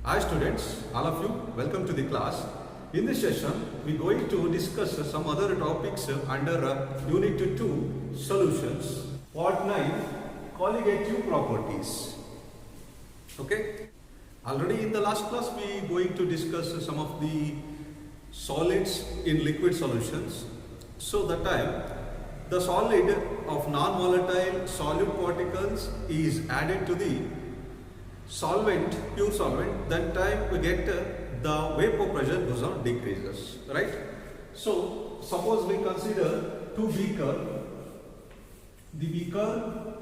Hi students, all of you, welcome to the class. In this session, we are going to discuss some other topics under Unit 2 Solutions, Part 9 Colligative Properties. Okay? Already in the last class, we are going to discuss some of the solids in liquid solutions. So that time, the solid of non-volatile solute particles is added to the solvent, pure solvent, then time we get the vapor pressure goes on decreases, right? So suppose we consider two beaker, the beaker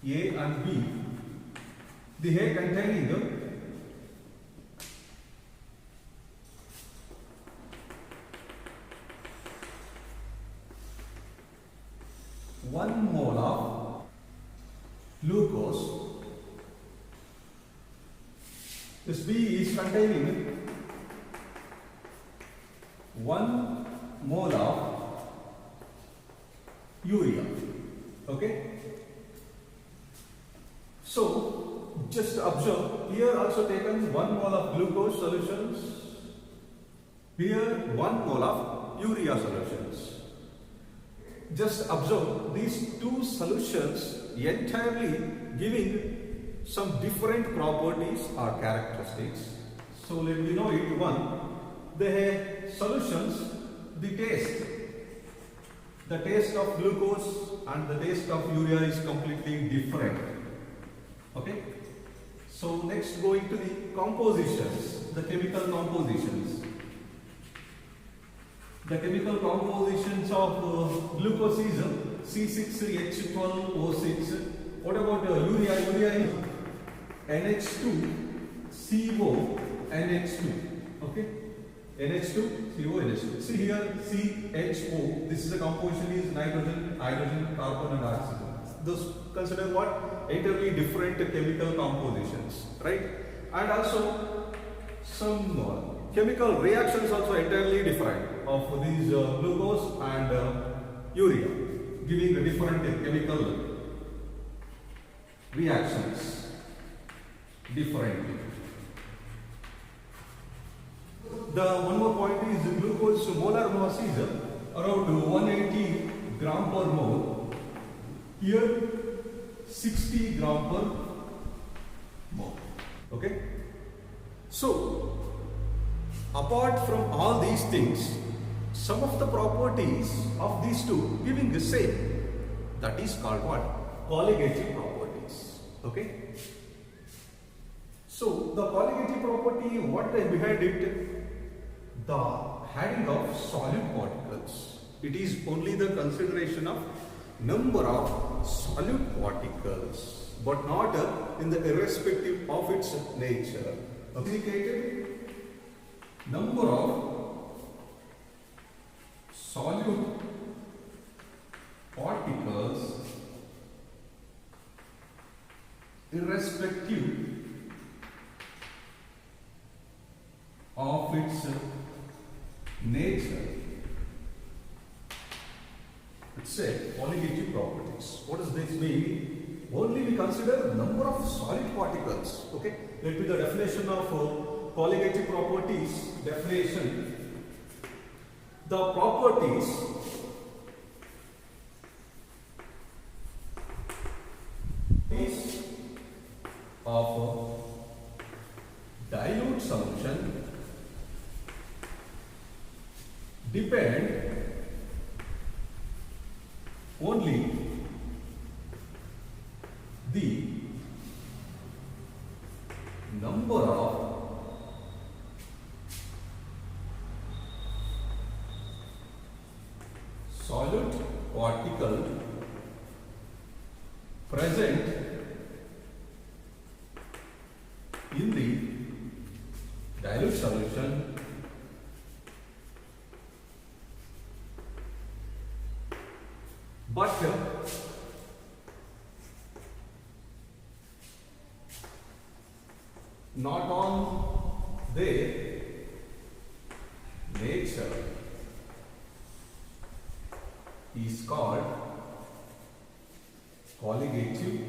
A and B, the A containing one mole of glucose. This B is containing 1 mole of urea. Okay? So, just observe, here also taken 1 mole of glucose solutions, here 1 mole of urea solutions. Just observe these two solutions entirely giving some different properties or characteristics. So let me know it. One, the solutions, the taste of glucose and the taste of urea is completely different. Okay. So next going to the compositions, the chemical compositions. The chemical compositions of glucose is C6H12O6. What about urea? Urea is NH2CO NH2. Okay, NH2CO NH2. See here CHO. This is the composition is nitrogen, hydrogen, carbon, and oxygen. Those consider what? Entirely different chemical compositions, right? And also some chemical reactions also entirely different of these glucose and urea, giving a different chemical reactions differently. The one more point is glucose molar mass is around 180 gram per mole. Here 60 gram per mole. Okay. So apart from all these things, some of the properties of these two giving the same. That is called what? Colligative properties. Okay. So the colligative property, what is behind it? The adding of solute particles. It is only the consideration of number of solute particles, but not in the irrespective of its nature. Indicated number of solute particles irrespective of its nature. Let's say colligative properties. What does this mean? Only we consider number of solid particles. Okay, let me the definition of colligative properties. Definition: the properties of dilute solution depend only the number of solute particle present in the dilute solution but not on their nature is called colligative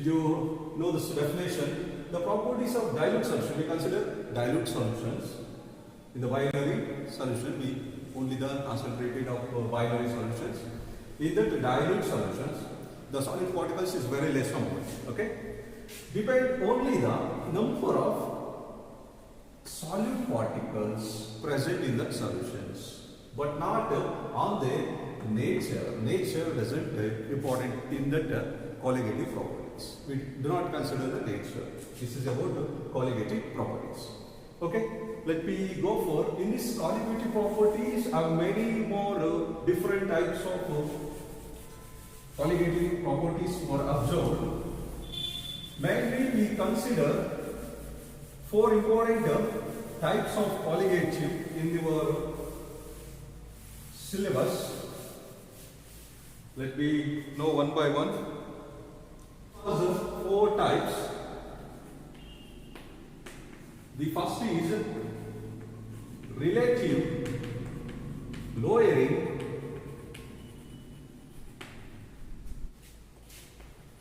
you know this definition, the properties of dilute solution, we consider dilute solutions. In the binary solution, we only the concentrated of binary solutions. In the dilute solutions, the solid particles is very less number. Okay, depend only the number of solid particles present in the solutions, but not on their nature. Nature doesn't important in that colligative properties. We do not consider the nature. This is about the colligative properties. Okay, let me go for in this colligative properties are many more different types of colligative properties were observed. Mainly we consider four important types of colligative in your syllabus. Let me know one by one. Four types. The first is relative lowering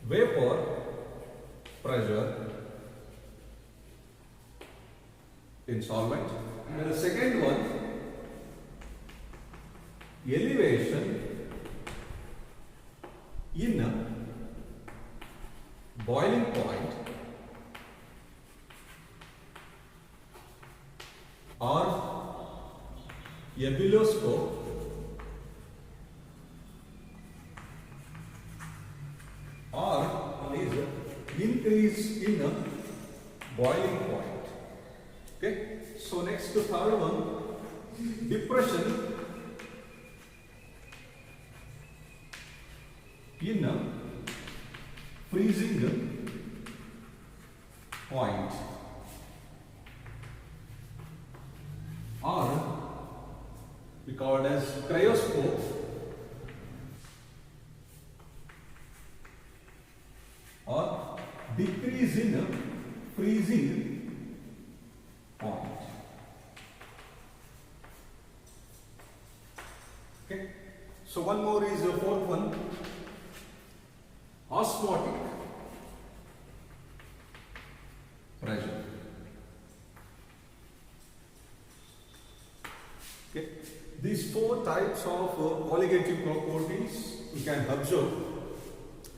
vapor pressure in solvent. And the second one, elevation in boiling point or ebullioscope or is increase in boiling point. Okay, so next the third one, depression in freezing point or we call it as cryoscope or decrease in freezing point. Okay, so one more is the fourth one, osmotic pressure. Okay, these four types of colligative properties you can observe.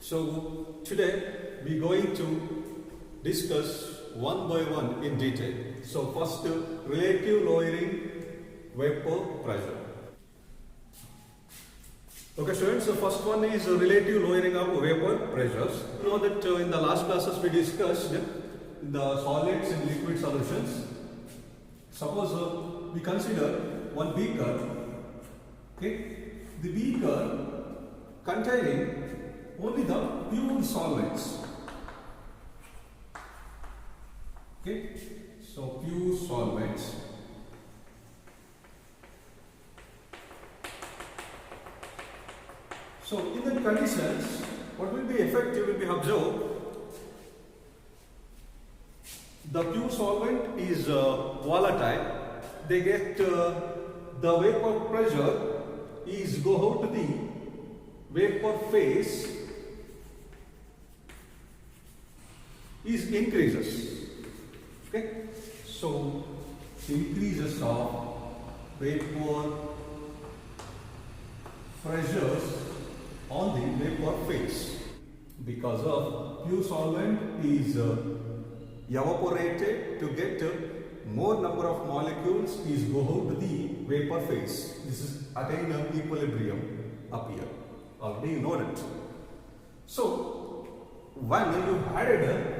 So today we are going to discuss one by one in detail. So first, relative lowering vapor pressure. Okay students, the first one is relative lowering of vapor pressures. You know that in the last classes we discussed the solids and liquid solutions. Suppose we consider one beaker. Okay, the beaker containing only the pure solvents. Okay, so pure solvents. So in the conditions, what will be effective will be observed. The pure solvent is volatile. They get the vapor pressure is go out to the vapor phase is increases. Okay, so increases of vapor pressures on the vapor phase because of pure solvent is evaporated to get more number of molecules is go out to the vapor phase. This is attain equilibrium up here. Already you know that. So when you added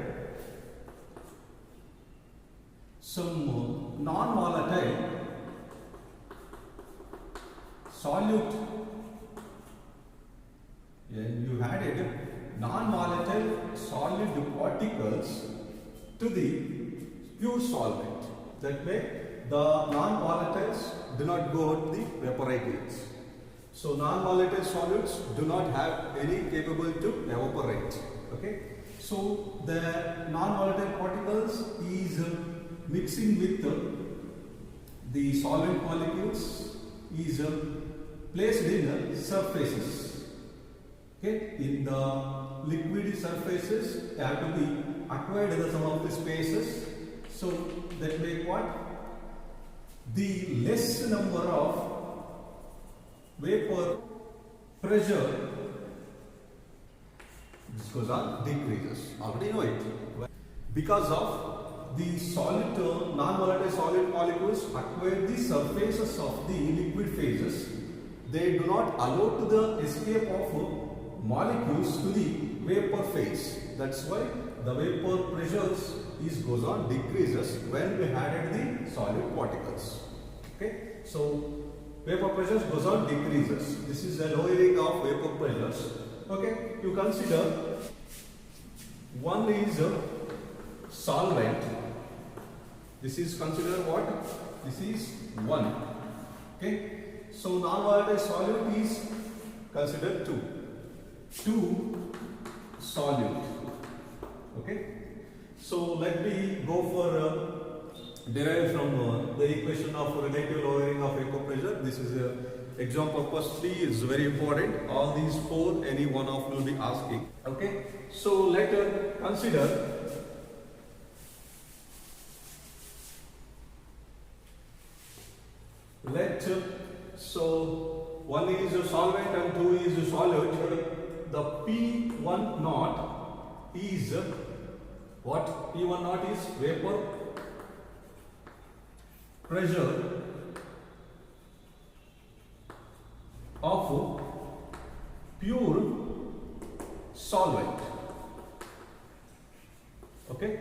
some non-volatile solute, and you added non-volatile solid particles to the pure solvent. That way the non-volatiles do not go out the evaporates. So non-volatile solids do not have any capable to evaporate. Okay, so the non-volatile particles is mixing with the solvent molecules is placed in surfaces. Okay, in the liquid surfaces have to be acquired in the sum of the spaces. So that make what? The less number of vapor pressure, this goes on, decreases. Already know it. Because of the solid, non-volatile solid molecules acquire the surfaces of the liquid phases, they do not allow to the escape of molecules to the vapor phase. That's why the vapor pressures goes on decreases when we added the solid particles. Okay, so vapor pressures goes on decreases. This is the lowering of vapor pressures. Okay, you consider one is a solvent. This is considered what? This is 1. Okay, so non-volatile solute is considered 2. 2 solute. Okay, so let me go for derive from the equation of relative lowering of vapor pressure. This is exam purposely is very important. All these 4 any one of will be asking. Okay, so let us consider so 1 is a solvent and 2 is a solute. The P1 naught is what? P1 naught is vapor pressure of pure solvent. Okay,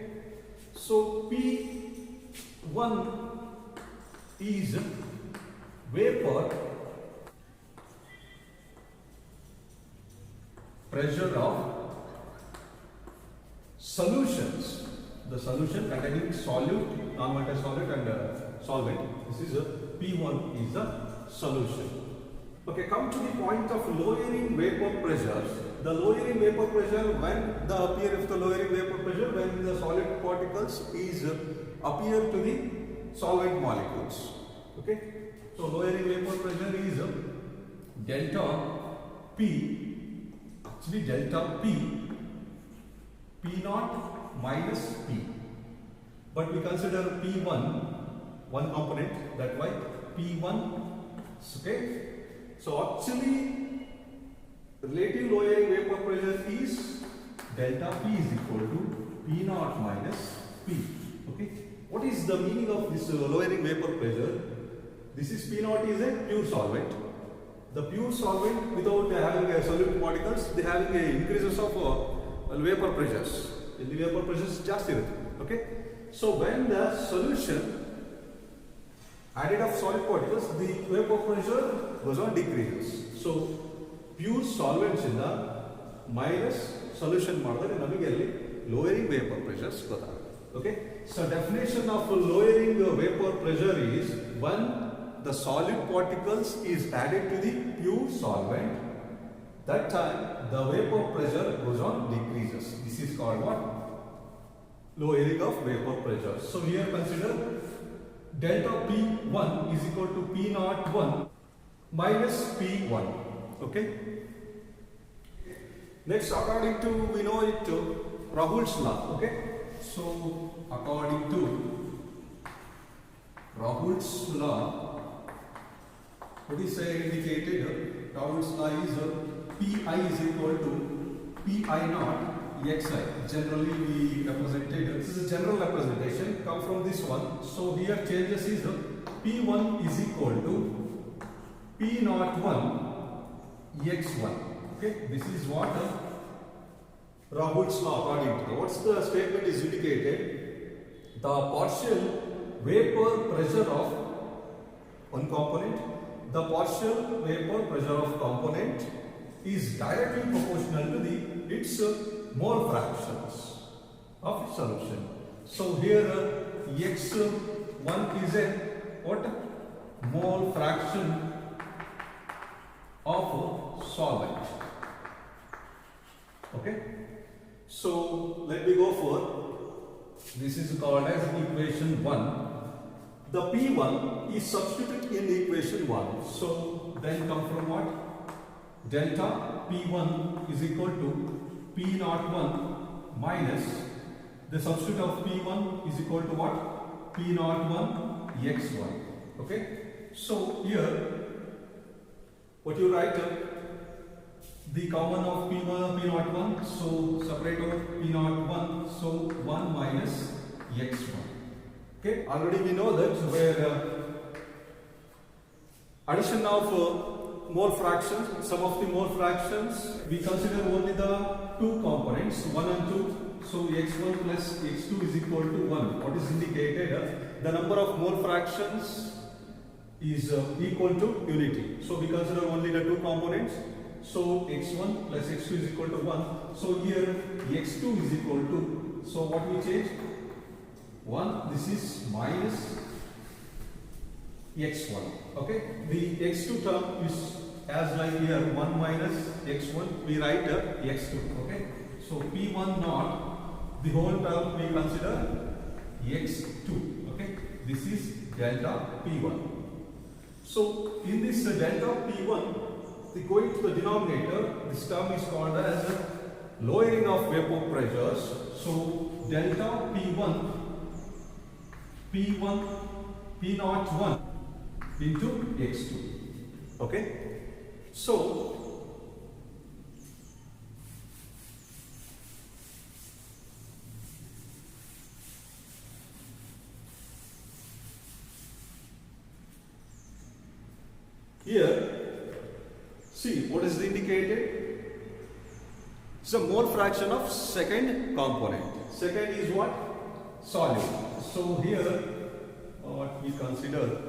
so P1 is vapor pressure of solutions, the solution containing solute, non-volatile solute and solvent. This is a P1 is a solution. Okay, come to the point of lowering vapor pressure. The lowering vapor pressure, when the appear of the lowering vapor pressure, when the solid particles is appear to the solvent molecules. Okay, so lowering vapor pressure is delta P, actually delta P naught minus P. But we consider P1 one component, that why P1. Okay, so actually relative lowering vapor pressure is delta P is equal to P naught minus P. Okay, what is the meaning of this lowering vapor pressure? This is P naught is a pure solvent. The pure solvent without having a solute particles, they having a increases of vapor pressures. In the vapor pressures just okay. So when the solution added of solid particles, the vapor pressure goes on decreases. So pure solvents in the minus solution model in lowering vapor pressures. Okay. So definition of lowering vapor pressure is when the solid particles is added to the pure solvent, that time the vapor pressure goes on decreases. This is called what? Lowering of vapor pressure. So here consider delta P1 is equal to P naught 1 minus P1. Okay. Next, according to, we know it Rahul's law. Okay. So according to Rahul's law, what is indicated? Rahul's law is Pi is equal to Pi naught Xi. Generally we represented, this is a general representation, come from this one. So here changes is P1 is equal to P naught 1 X1. Okay, this is what Rahul's law according to. What's the statement is indicated? The partial vapor pressure of one component, the partial vapor pressure of component is directly proportional to the its mole fractions of solution. So here X1 is a what? Mole fraction of solvent. Okay. So let me go for, this is called as equation 1. The P1 is substituted in equation 1. So then come from what? Delta P1 is equal to P naught 1 minus the substitute of P1 is equal to what? P naught 1 x1. Okay. So here what you write the common of P1 P naught 1. So separate out P naught 1. So 1 minus x1. Okay. Already we know that where addition of mole fractions, sum of the mole fractions, we consider only the two components, 1 and 2. So x1 plus x2 is equal to 1. What is indicated? The number of mole fractions is equal to unity. So we consider only the two components. So x1 plus x2 is equal to 1. So here x2 is equal to, so what we change? 1. This is minus x1. Okay. The x2 term is as like here 1 minus x1. We write x2. Okay. So P1 naught, the whole term we consider x2. Okay. This is delta P1. So in this delta P1, going to the denominator, this term is called as lowering of vapor pressures. So delta P1, P01 into x2. Okay. So here, see what is indicated? It's a mole fraction of second component. Second is what? Solid. So here, what we consider,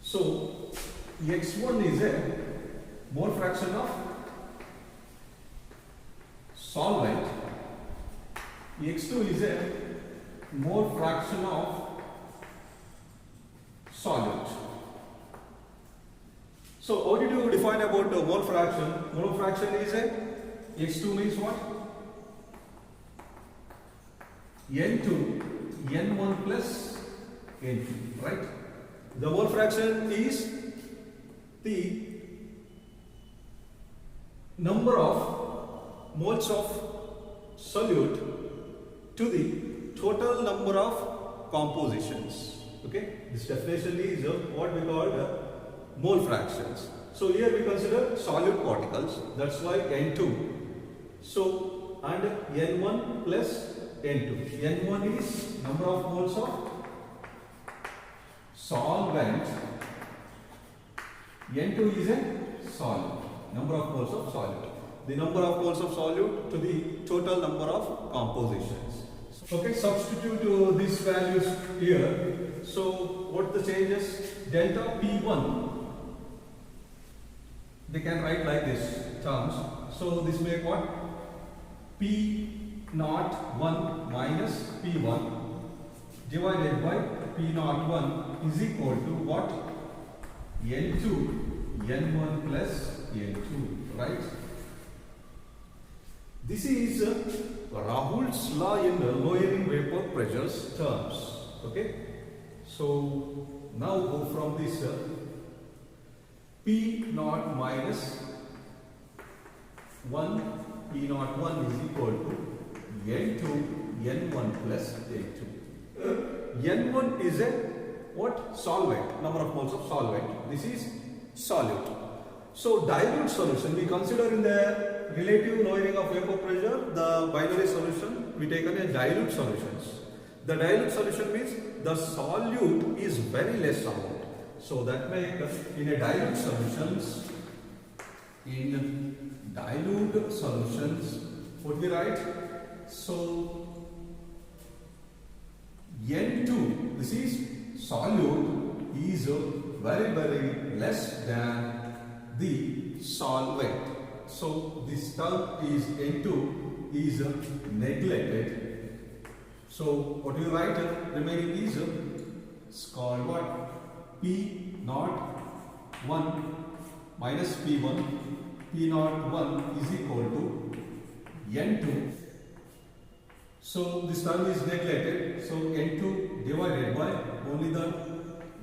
so x1 is a mole fraction of solvent, x2 is a mole fraction of solid. So how did you define about mole fraction? Mole fraction is a x2 means what? N2, N1 plus N2, right? The mole fraction is the number of moles of solute to the total number of compositions. Okay, this definition is what we call mole fractions. So here we consider solute particles. That's why N2. So and N1 plus N2. N1 is number of moles of solvent. N2 is a solid. Number of moles of solute. The number of moles of solute to the total number of compositions. Okay, substitute these values here. So what the changes? Delta P1, they can write like this terms. So this make what? P naught 1 minus P1 divided by P naught 1 is equal to what? N2 N1 plus N2, right? This is Rahul's law in lowering vapor pressures terms. Okay. So now go from this P naught minus 1, P naught 1 is equal to N2 N1 plus N2. N1 is a what? Solvent, number of moles of solvent. This is solute. So dilute solution, we consider in the relative lowering of vapor pressure, the binary solution, we take a dilute solutions. The dilute solution means the solute is very less amount. So that makes in a dilute solutions, what we write? So N2, this is solute, is very less than the solvent. So this term is N2 is neglected. So what do you write? Remaining is called what? P naught 1 minus P1. P naught 1 is equal to N2 So this term is neglected. So N2 divided by only the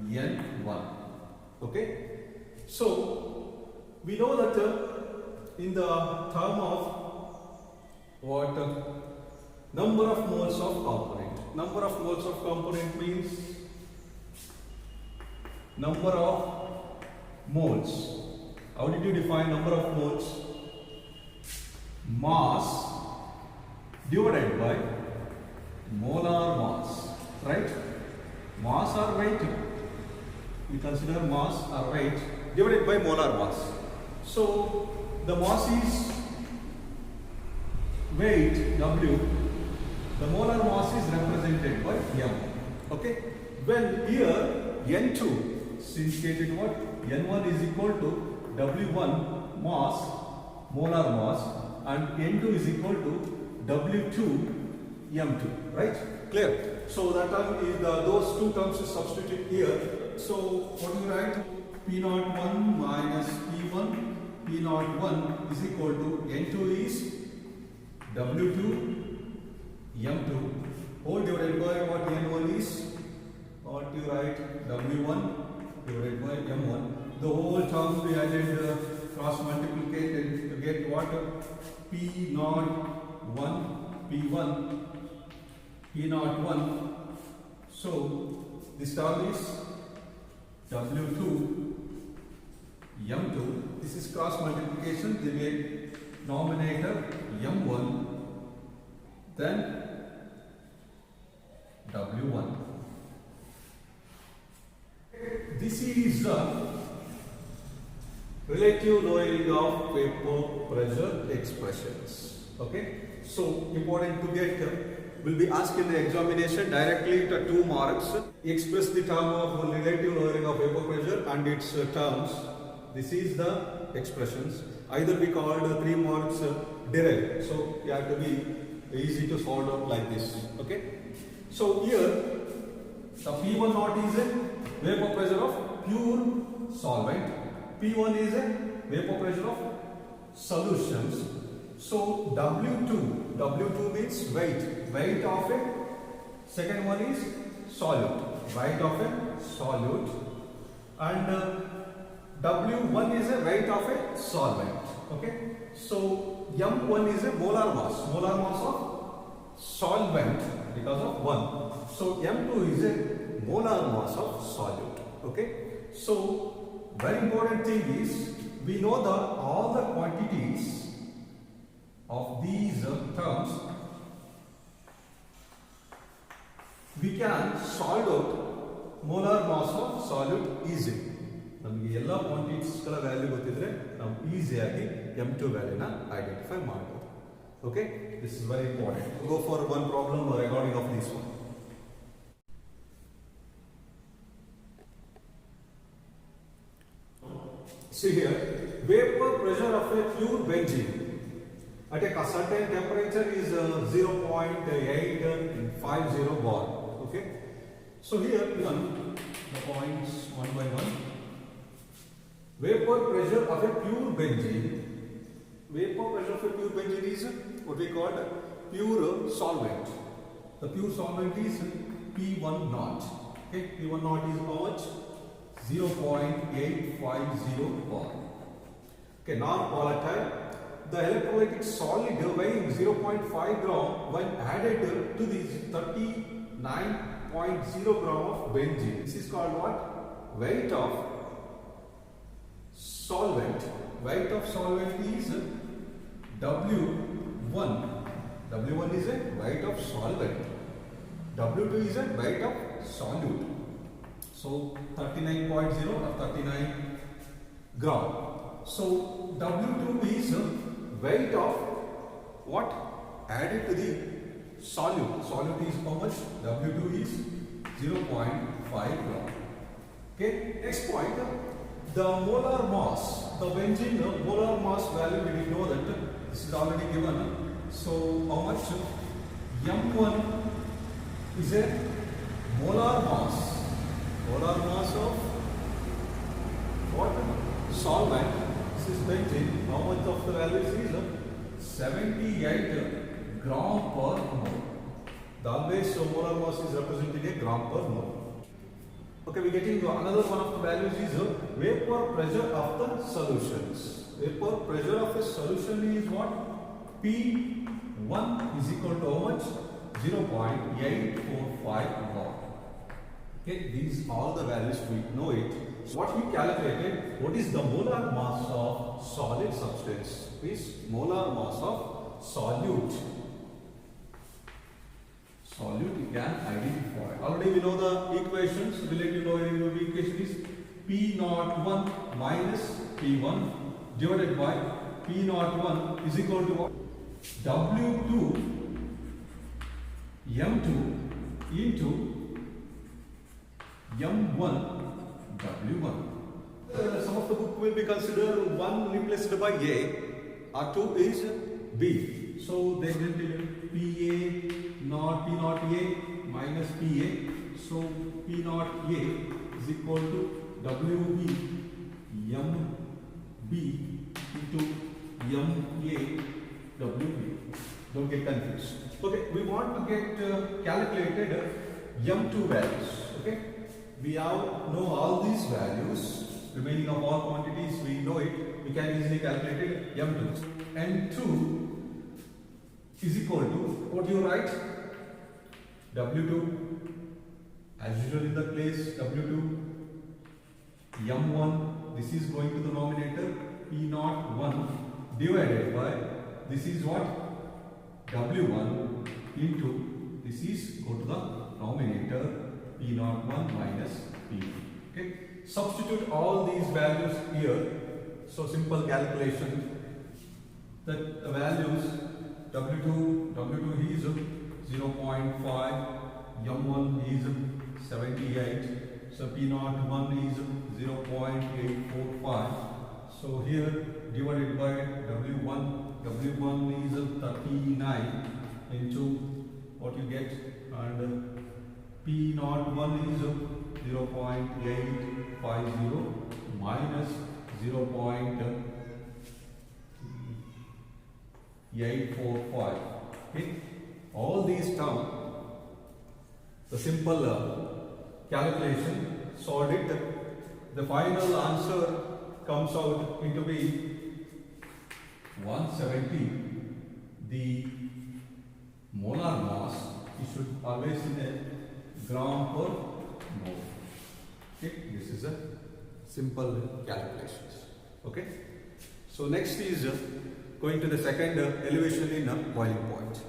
N1. Okay. So we know that in the term of what number of moles of component. Number of moles of component means number of moles. How did you define number of moles? Mass divided by molar mass, right? Mass or weight. We consider mass or weight divided by molar mass. So the mass is weight W. The molar mass is represented by M. Okay. When here N2 is indicated what? N1 is equal to W1 mass, molar mass, and N2 is equal to W2 M2, right? Clear? So that term is those two terms is substituted here. So what do you write? P01 minus P1, P01 is equal to N2 is W2 M2 whole divided by what N1 is? What you write? W1 divided by M1. The whole term we added cross multiplicated to get what? P01 P1 P01. So this term is W2 M2. This is cross multiplication. They make denominator M1, then W1. This is the relative lowering of vapor pressure expressions. Okay. So important to get will be asked in the examination directly to 2 marks. Express the term of relative lowering of vapor pressure and its terms. This is the expressions. Either we called 3 marks derived. So you have to be easy to solve out like this. Okay. So here the P1 naught is a vapor pressure of pure solvent. P1 is a vapor pressure of solutions. So W2 means weight of a, second one is solute, weight of a solute, and W1 is a weight of a solvent. Okay. So M1 is a molar mass of solvent because of 1. So M2 is a molar mass of solute. Okay. So very important thing is we know that all the quantities of these terms we can solve out molar mass of solute easily. ನಮಗೆ ಎಲ್ಲ ಕ್ವಾಂಟಿಟೀಸ್ಗಳ value ಗೊತ್ತಿದ್ರೆ ನಾವು ಈಸಿಯಾಗಿ M2 ವ್ಯಾಲ್ಯೂನ identify ಮಾಡಬಹುದು. Okay, this is very important. Go for one problem regarding of this one. See here, vapor pressure of a pure benzene at a certain temperature is 0.850 bar. Okay, so here given the points one by one. Vapor pressure of a pure benzene. Vapor pressure of a pure benzene is what we call pure solvent. The pure solvent is P1 naught. Okay, P1 naught is how much? 0.850 bar. Okay, non-volatile. The electrolytic solid weighing 0.5 gram when added to the 39.0 gram of benzene. This is called what? Weight of solvent. Weight of solvent is W1. W1 is a weight of solvent. W2 is a weight of solute. So 39.0 or 39 gram. So W2 is weight of what? Added to the solute. Solute is how much? W2 is 0.5 gram. Okay. Next point, the molar mass. The benzene molar mass value we did know that this is already given. So how much? M1 is a molar mass. Molar mass of what? Solvent. This is benzene. How much of the value is 78 gram per mole. The always molar mass is represented in gram per mole. Okay, we get into another one of the values is vapor pressure of the solutions. Vapor pressure of a solution is what? P1 is equal to how much? 0.845 bar. Okay, these all the values we know it. So what we calculated, what is the molar mass of solid substance? Is molar mass of solute. Solute you can identify. Already we know the equations. Relative know the equation is P01 minus P1 divided by P01 is equal to what? W2 M2 into M1 W1. Some of the book will be considered 1 replaced by A or 2 is B. So they will be PA not P naught A minus PA. So P naught A is equal to WB MB into MA WB. Don't get confused. Okay, we want to get calculated M2 values. Okay, we know all these values. Remaining of all quantities we know it. We can easily calculate it M2. N2 is equal to what you write? W2 as usual in the place W2 M1, this is going to the denominator P01 divided by this is what? W1 into this is go to the denominator P01 minus P2. Okay, substitute all these values here. So simple calculation that the values W2 is 0.5, M1 is 78, so P01 is 0.845. So here divided by W1 is 39 into what you get, and P01 is 0.850 minus 0.845. Okay, all these terms, the simple calculation solved it. The final answer comes out into be 170. The molar mass it should always in a gram per mole. Okay, this is a simple calculations. Okay, so next is going to the second elevation in boiling point.